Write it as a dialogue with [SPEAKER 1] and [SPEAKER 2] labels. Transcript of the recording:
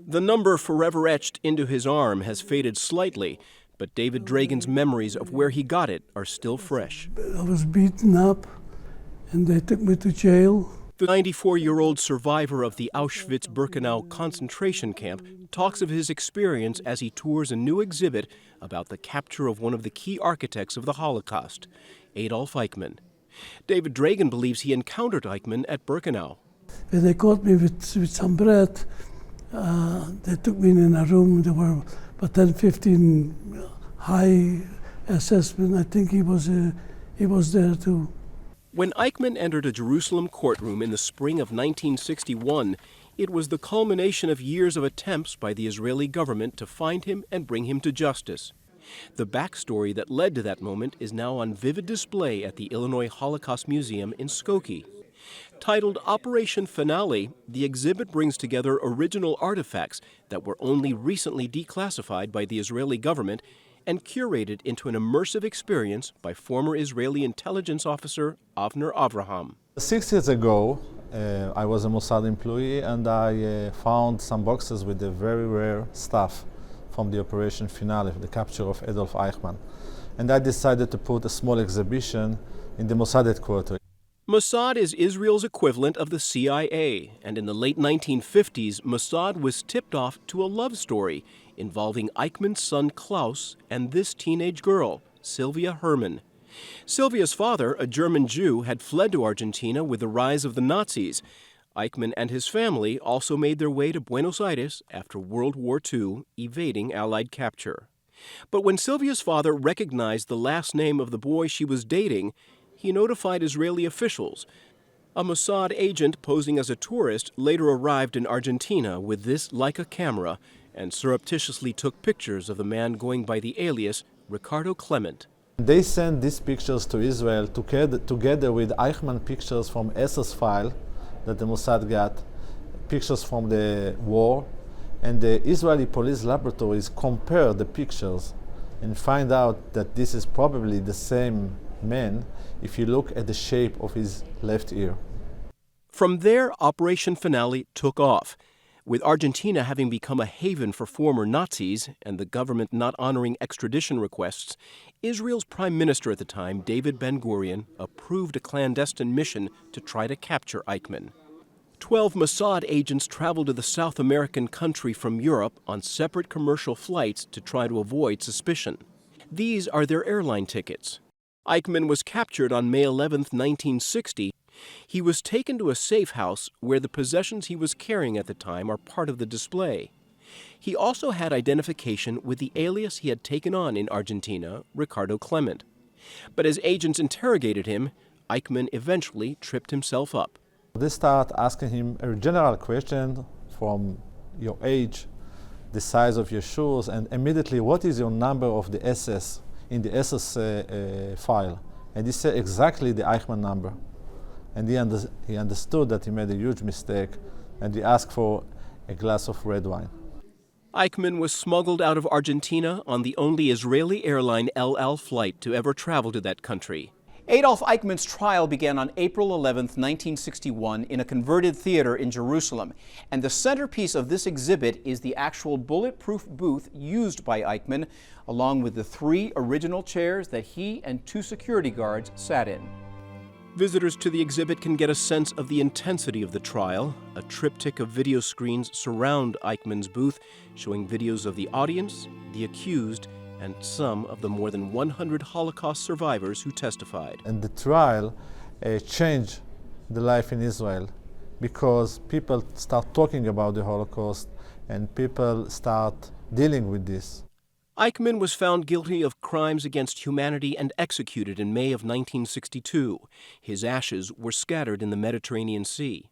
[SPEAKER 1] The number forever etched into his arm has faded slightly, but David Dragan's memories of where he got it are still fresh.
[SPEAKER 2] I was beaten up and they took me to jail.
[SPEAKER 1] The 94-year-old survivor of the Auschwitz-Birkenau concentration camp talks of his experience as he tours a new exhibit about the capture of one of the key architects of the Holocaust, Adolf Eichmann. David Dragan believes he encountered Eichmann at Birkenau.
[SPEAKER 2] When they caught me with some bread, they took me in a room. There were about 10, 15 high assessment. I think he was there too.
[SPEAKER 1] When Eichmann entered a Jerusalem courtroom in the spring of 1961, it was the culmination of years of attempts by the Israeli government to find him and bring him to justice. The backstory that led to that moment is now on vivid display at the Illinois Holocaust Museum in Skokie. Titled Operation Finale, the exhibit brings together original artifacts that were only recently declassified by the Israeli government and curated into an immersive experience by former Israeli intelligence officer Avner Avraham.
[SPEAKER 3] 6 years ago, I was a Mossad employee and I found some boxes with the very rare stuff from the Operation Finale, the capture of Adolf Eichmann. And I decided to put a small exhibition in the Mossad headquarters.
[SPEAKER 1] Mossad is Israel's equivalent of the CIA, and in the late 1950s, Mossad was tipped off to a love story involving Eichmann's son Klaus and this teenage girl, Sylvia Hermann. Sylvia's father, a German Jew, had fled to Argentina with the rise of the Nazis. Eichmann and his family also made their way to Buenos Aires after World War II, evading Allied capture. But when Sylvia's father recognized the last name of the boy she was dating, he notified Israeli officials. A Mossad agent posing as a tourist later arrived in Argentina with this Leica camera and surreptitiously took pictures of the man going by the alias Ricardo Clement.
[SPEAKER 3] They sent these pictures to Israel together with Eichmann pictures from SS file that the Mossad got, pictures from the war, and the Israeli police laboratories compared the pictures and find out that this is probably the same man if you look at the shape of his left ear.
[SPEAKER 1] From there, Operation Finale took off. With Argentina having become a haven for former Nazis and the government not honoring extradition requests, Israel's prime minister at the time, David Ben-Gurion, approved a clandestine mission to try to capture Eichmann. 12 Mossad agents traveled to the South American country from Europe on separate commercial flights to try to avoid suspicion. These are their airline tickets. Eichmann was captured on May 11, 1960. He was taken to a safe house where the possessions he was carrying at the time are part of the display. He also had identification with the alias he had taken on in Argentina, Ricardo Clement. But as agents interrogated him, Eichmann eventually tripped himself up.
[SPEAKER 3] They start asking him a general question from your age, the size of your shoes, and immediately what is your number of the SS in the SS file. And he said exactly the Eichmann number. And he understood that he made a huge mistake, and he asked for a glass of red wine.
[SPEAKER 1] Eichmann was smuggled out of Argentina on the only Israeli airline El Al flight to ever travel to that country.
[SPEAKER 4] Adolf Eichmann's trial began on April 11, 1961, in a converted theater in Jerusalem. And the centerpiece of this exhibit is the actual bulletproof booth used by Eichmann, along with the 3 original chairs that he and 2 security guards sat in.
[SPEAKER 1] Visitors to the exhibit can get a sense of the intensity of the trial. A triptych of video screens surround Eichmann's booth, showing videos of the audience, the accused, and some of the more than 100 Holocaust survivors who testified.
[SPEAKER 3] And the trial changed the life in Israel because people start talking about the Holocaust and people start dealing with this.
[SPEAKER 1] Eichmann was found guilty of crimes against humanity and executed in May of 1962. His ashes were scattered in the Mediterranean Sea.